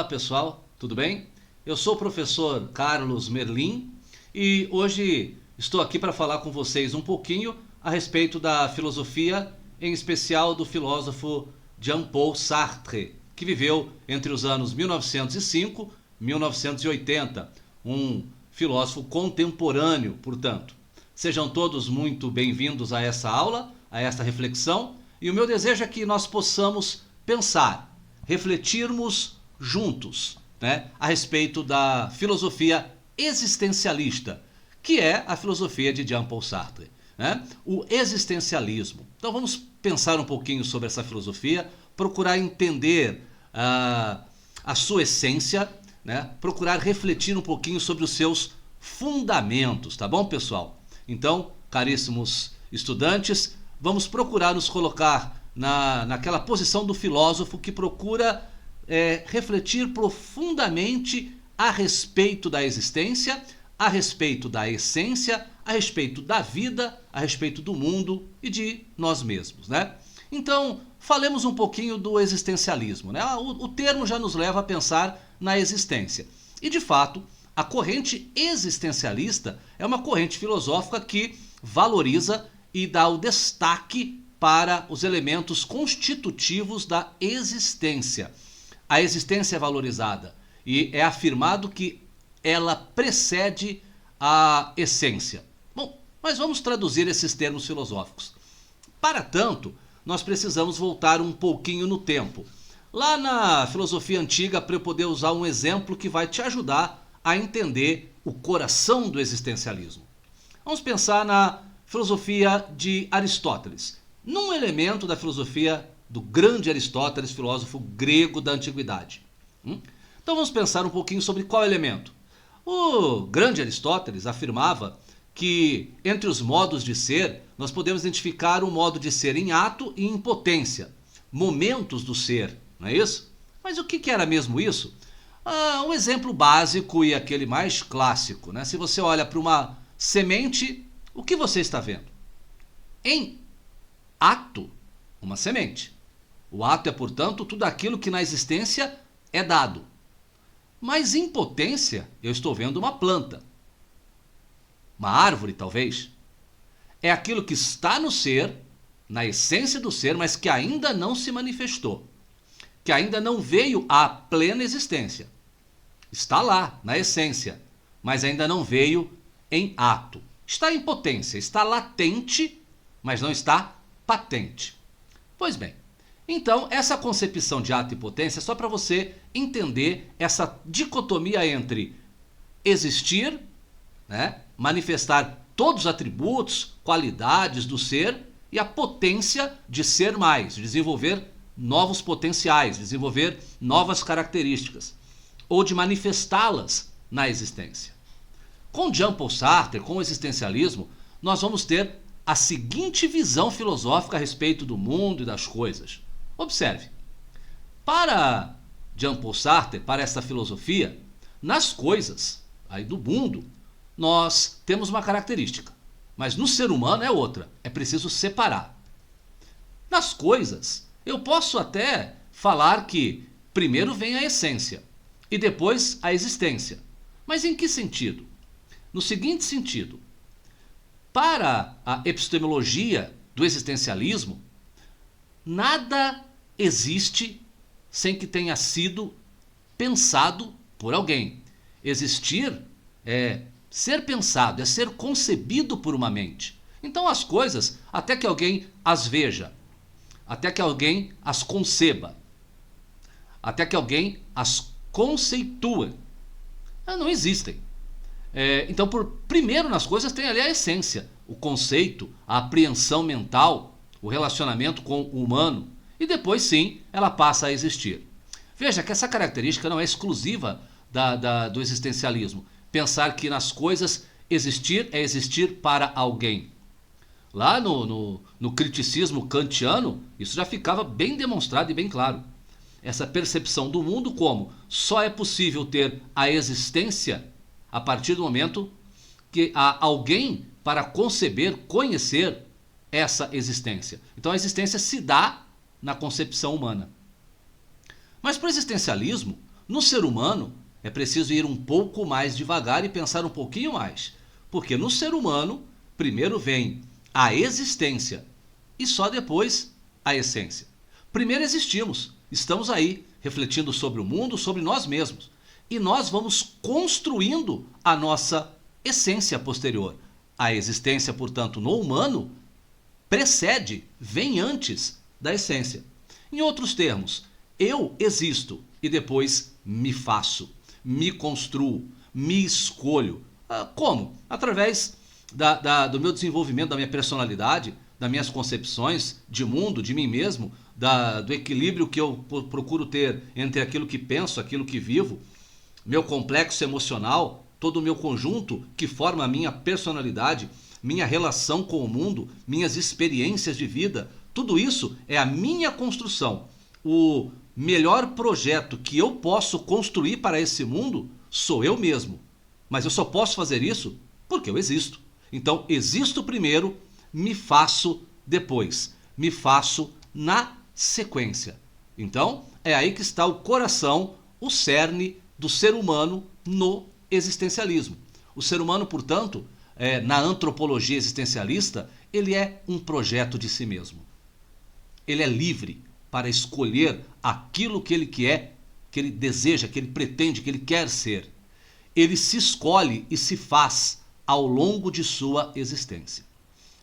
pessoal, tudo bem? Eu sou o professor Carlos Merlin e hoje estou aqui para falar com vocês um pouquinho a respeito da filosofia, em especial do filósofo Jean-Paul Sartre, que viveu entre os anos 1905 e 1980, um filósofo contemporâneo, portanto. Sejam todos muito bem-vindos a essa aula, a esta reflexão, e o meu desejo é que nós possamos pensar, refletirmos juntos, a respeito da filosofia existencialista, que é a filosofia de Jean-Paul Sartre, o existencialismo. Então vamos pensar um pouquinho sobre essa filosofia, procurar entender a sua essência, procurar refletir um pouquinho sobre os seus fundamentos, tá bom, pessoal? Então, caríssimos estudantes, vamos procurar nos colocar naquela posição do filósofo que procura refletir profundamente a respeito da existência, a respeito da essência, a respeito da vida, a respeito do mundo e de nós mesmos, Então, falemos um pouquinho do existencialismo, O termo já nos leva a pensar na existência. E, de fato, a corrente existencialista é uma corrente filosófica que valoriza e dá o destaque para os elementos constitutivos da existência. A existência é valorizada e é afirmado que ela precede a essência. Bom, mas vamos traduzir esses termos filosóficos. Para tanto, nós precisamos voltar um pouquinho no tempo. Lá na filosofia antiga, para eu poder usar um exemplo que vai te ajudar a entender o coração do existencialismo. Vamos pensar na filosofia de Aristóteles, num elemento da filosofia do grande Aristóteles, filósofo grego da antiguidade. Então vamos pensar um pouquinho sobre qual elemento. O grande Aristóteles afirmava que entre os modos de ser, nós podemos identificar o modo de ser em ato e em potência, momentos do ser, não é isso? Mas o que era mesmo isso? Um exemplo básico e aquele mais clássico, Se você olha para uma semente, o que você está vendo? Em ato, uma semente. O ato é, portanto, tudo aquilo que na existência é dado. Mas em potência, eu estou vendo uma planta. Uma árvore, talvez. É aquilo que está no ser, na essência do ser, mas que ainda não se manifestou. Que ainda não veio à plena existência. Está lá, na essência, mas ainda não veio em ato. Está em potência, está latente, mas não está patente. Pois bem, então essa concepção de ato e potência é só para você entender essa dicotomia entre existir, manifestar todos os atributos, qualidades do ser e a potência de ser mais, desenvolver novos potenciais, desenvolver novas características, ou de manifestá-las na existência. Com Jean-Paul Sartre, com o existencialismo, nós vamos ter a seguinte visão filosófica a respeito do mundo e das coisas. Observe, para Jean-Paul Sartre, para essa filosofia, nas coisas aí do mundo, nós temos uma característica, mas no ser humano é outra, é preciso separar. Nas coisas, eu posso até falar que primeiro vem a essência e depois a existência. Mas em que sentido? No seguinte sentido, para a epistemologia do existencialismo, nada existe sem que tenha sido pensado por alguém. Existir é ser pensado, é ser concebido por uma mente. Então as coisas, até que alguém as veja, até que alguém as conceba, até que alguém as conceitue, não existem. Então, primeiro nas coisas tem ali a essência, o conceito, a apreensão mental, o relacionamento com o humano, e depois sim ela passa a existir. Veja que essa característica não é exclusiva do existencialismo. Pensar que nas coisas existir é existir para alguém. Lá no criticismo kantiano, isso já ficava bem demonstrado e bem claro. Essa percepção do mundo como só é possível ter a existência a partir do momento que há alguém para conceber, conhecer essa existência. Então a existência se dá na concepção humana. Mas para o existencialismo, No ser humano, é preciso ir um pouco mais devagar e pensar um pouquinho mais. Porque no ser humano, primeiro vem a existência e só depois a essência. Primeiro existimos, estamos aí, refletindo sobre o mundo, sobre nós mesmos. E nós vamos construindo a nossa essência posterior. A existência, portanto, no humano, precede, vem antes da essência. Em outros termos, eu existo e depois me faço, me construo, me escolho. Como? Através do meu desenvolvimento, da minha personalidade, das minhas concepções de mundo, de mim mesmo, do equilíbrio que eu procuro ter entre aquilo que penso, aquilo que vivo, meu complexo emocional, todo o meu conjunto que forma a minha personalidade, minha relação com o mundo, minhas experiências de vida, tudo isso é a minha construção. O melhor projeto que eu posso construir para esse mundo sou eu mesmo. Mas eu só posso fazer isso porque eu existo. Então, existo primeiro, me faço depois. Me faço na sequência. Então, é aí que está o coração, o cerne do ser humano no existencialismo. O ser humano, portanto, na antropologia existencialista, ele é um projeto de si mesmo. Ele é livre para escolher aquilo que ele quer, que ele deseja, que ele pretende, que ele quer ser. Ele se escolhe e se faz ao longo de sua existência.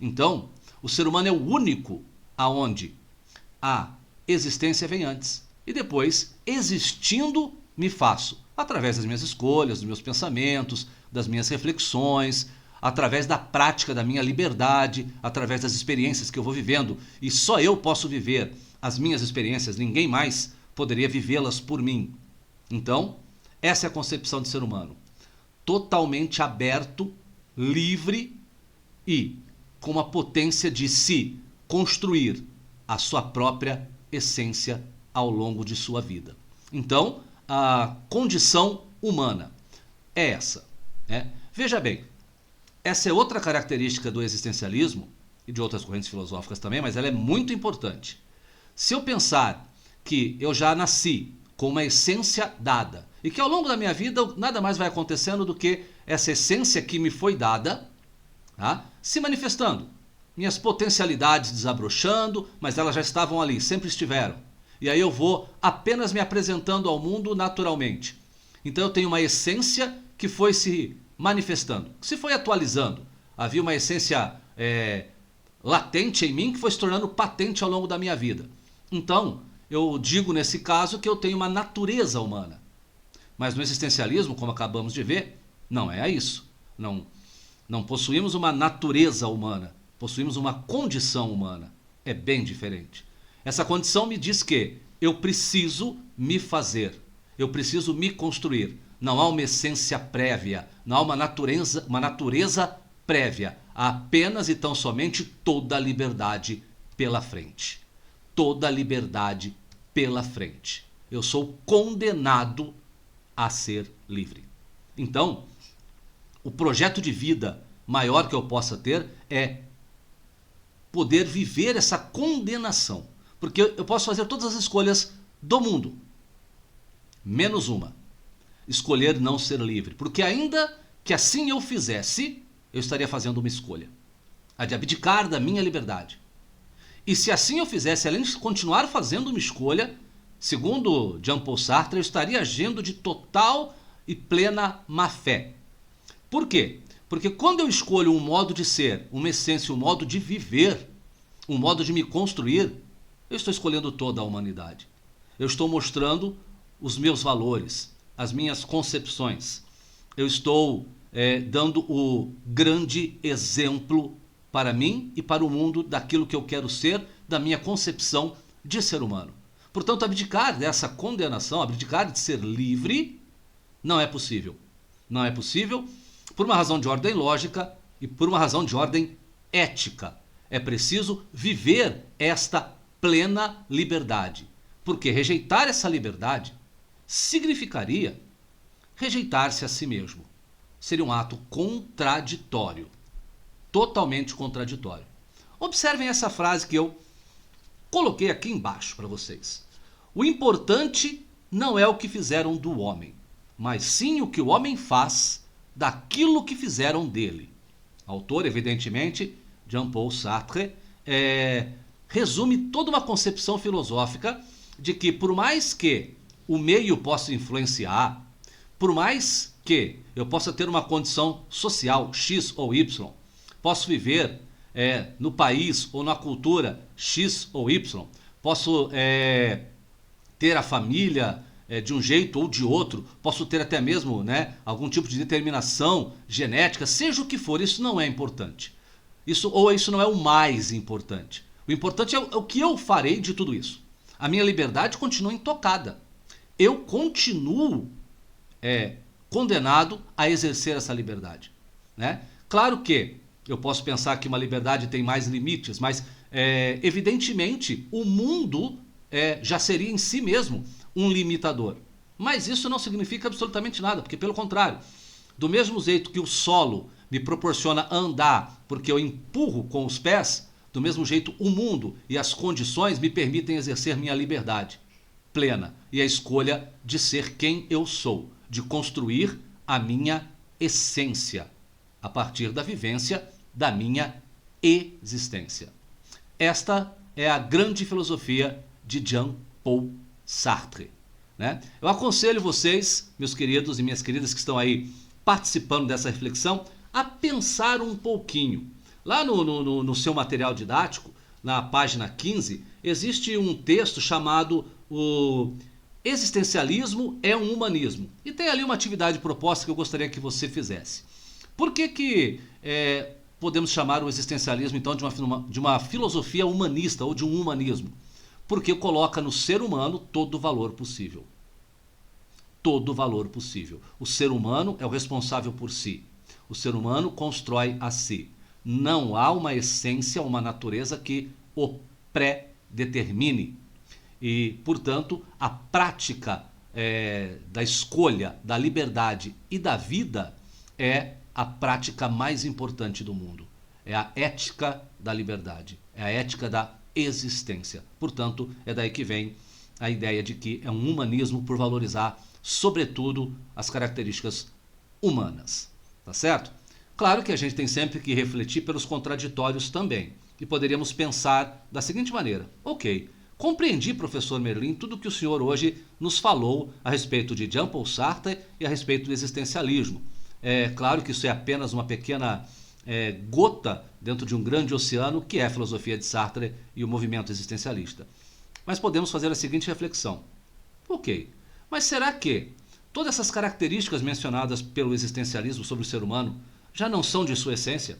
Então, o ser humano é o único aonde a existência vem antes. E depois, existindo, me faço. Através das minhas escolhas, dos meus pensamentos, das minhas reflexões, através da prática da minha liberdade, através das experiências que eu vou vivendo. E só eu posso viver as minhas experiências, ninguém mais poderia vivê-las por mim. Então, essa é a concepção de ser humano. Totalmente aberto, livre e com a potência de se construir a sua própria essência ao longo de sua vida. Então, a condição humana é essa. Veja bem, essa é outra característica do existencialismo e de outras correntes filosóficas também, mas ela é muito importante. Se eu pensar que eu já nasci com uma essência dada e que ao longo da minha vida nada mais vai acontecendo do que essa essência que me foi dada, se manifestando, minhas potencialidades desabrochando, mas elas já estavam ali, sempre estiveram. E aí eu vou apenas me apresentando ao mundo naturalmente. Então eu tenho uma essência que foi se manifestando, que se foi atualizando. Havia uma essência latente em mim que foi se tornando patente ao longo da minha vida. Então, eu digo nesse caso que eu tenho uma natureza humana. Mas no existencialismo, como acabamos de ver, não é isso. Não possuímos uma natureza humana, possuímos uma condição humana. É bem diferente. Essa condição me diz que eu preciso me fazer, eu preciso me construir. Não há uma essência prévia, não há uma natureza prévia. Há apenas e tão somente toda a liberdade pela frente. Toda a liberdade pela frente. Eu sou condenado a ser livre. Então, o projeto de vida maior que eu possa ter é poder viver essa condenação. Porque eu posso fazer todas as escolhas do mundo, menos uma. Escolher não ser livre. Porque ainda que assim eu fizesse, eu estaria fazendo uma escolha. A de abdicar da minha liberdade. E se assim eu fizesse, além de continuar fazendo uma escolha, segundo Jean-Paul Sartre, eu estaria agindo de total e plena má-fé. Por quê? Porque quando eu escolho um modo de ser, uma essência, um modo de viver, um modo de me construir, eu estou escolhendo toda a humanidade. Eu estou mostrando os meus valores, as minhas concepções. Eu estou dando o grande exemplo para mim e para o mundo daquilo que eu quero ser, da minha concepção de ser humano. Portanto, abdicar dessa condenação, abdicar de ser livre, não é possível. Não é possível por uma razão de ordem lógica e por uma razão de ordem ética. É preciso viver esta plena liberdade. Porque rejeitar essa liberdade significaria rejeitar-se a si mesmo. Seria um ato contraditório. Totalmente contraditório. Observem essa frase que eu coloquei aqui embaixo para vocês. O importante não é o que fizeram do homem, mas sim o que o homem faz daquilo que fizeram dele. Autor, evidentemente, Jean-Paul Sartre, resume toda uma concepção filosófica de que por mais que o meio possa influenciar, por mais que eu possa ter uma condição social X ou Y, posso viver no país ou na cultura X ou Y, posso ter a família de um jeito ou de outro, posso ter até mesmo algum tipo de determinação genética, seja o que for, isso não é importante. Isso não é o mais importante. O importante é o que eu farei de tudo isso. A minha liberdade continua intocada. Eu continuo condenado a exercer essa liberdade. Claro que eu posso pensar que uma liberdade tem mais limites, mas evidentemente o mundo já seria em si mesmo um limitador. Mas isso não significa absolutamente nada, porque pelo contrário, do mesmo jeito que o solo me proporciona andar porque eu empurro com os pés, do mesmo jeito o mundo e as condições me permitem exercer minha liberdade plena e a escolha de ser quem eu sou, de construir a minha essência a partir da vivência da minha existência. Esta é a grande filosofia de Jean-Paul Sartre. Eu aconselho vocês, meus queridos e minhas queridas que estão aí participando dessa reflexão, a pensar um pouquinho. Lá no seu material didático, na página 15, existe um texto chamado O Existencialismo é um Humanismo. E tem ali uma atividade proposta que eu gostaria que você fizesse. Por que podemos chamar o existencialismo, então, de uma filosofia humanista ou de um humanismo? Porque coloca no ser humano todo o valor possível. Todo o valor possível. O ser humano é o responsável por si. O ser humano constrói a si. Não há uma essência, uma natureza que o pré-determine. E, portanto, a prática da escolha, da liberdade e da vida é a prática mais importante do mundo. É a ética da liberdade. É a ética da existência. Portanto, é daí que vem a ideia de que é um humanismo por valorizar, sobretudo, as características humanas. Tá certo? Claro que a gente tem sempre que refletir pelos contraditórios também. E poderíamos pensar da seguinte maneira: ok, compreendi, professor Merlin, tudo que o senhor hoje nos falou a respeito de Jean-Paul Sartre e a respeito do existencialismo. É claro que isso é apenas uma pequena gota dentro de um grande oceano que é a filosofia de Sartre e o movimento existencialista. Mas podemos fazer a seguinte reflexão: ok, mas será que todas essas características mencionadas pelo existencialismo sobre o ser humano já não são de sua essência?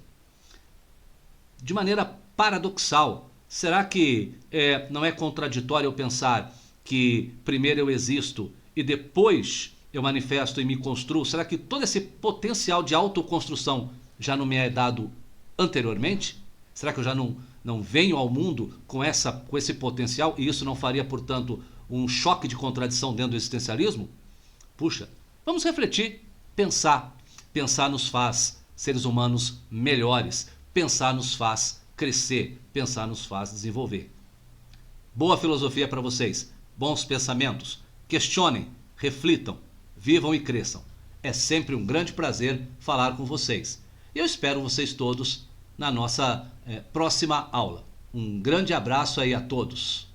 De maneira paradoxal, será que não é contraditório eu pensar que primeiro eu existo e depois eu manifesto e me construo? Será que todo esse potencial de autoconstrução já não me é dado anteriormente? Será que eu já não venho ao mundo com esse potencial e isso não faria, portanto, um choque de contradição dentro do existencialismo? Puxa, vamos refletir, pensar. Pensar nos faz seres humanos melhores. Pensar nos faz crescer. Pensar nos faz desenvolver. Boa filosofia para vocês. Bons pensamentos. Questionem, reflitam, vivam e cresçam. É sempre um grande prazer falar com vocês. E eu espero vocês todos na nossa próxima aula. Um grande abraço aí a todos.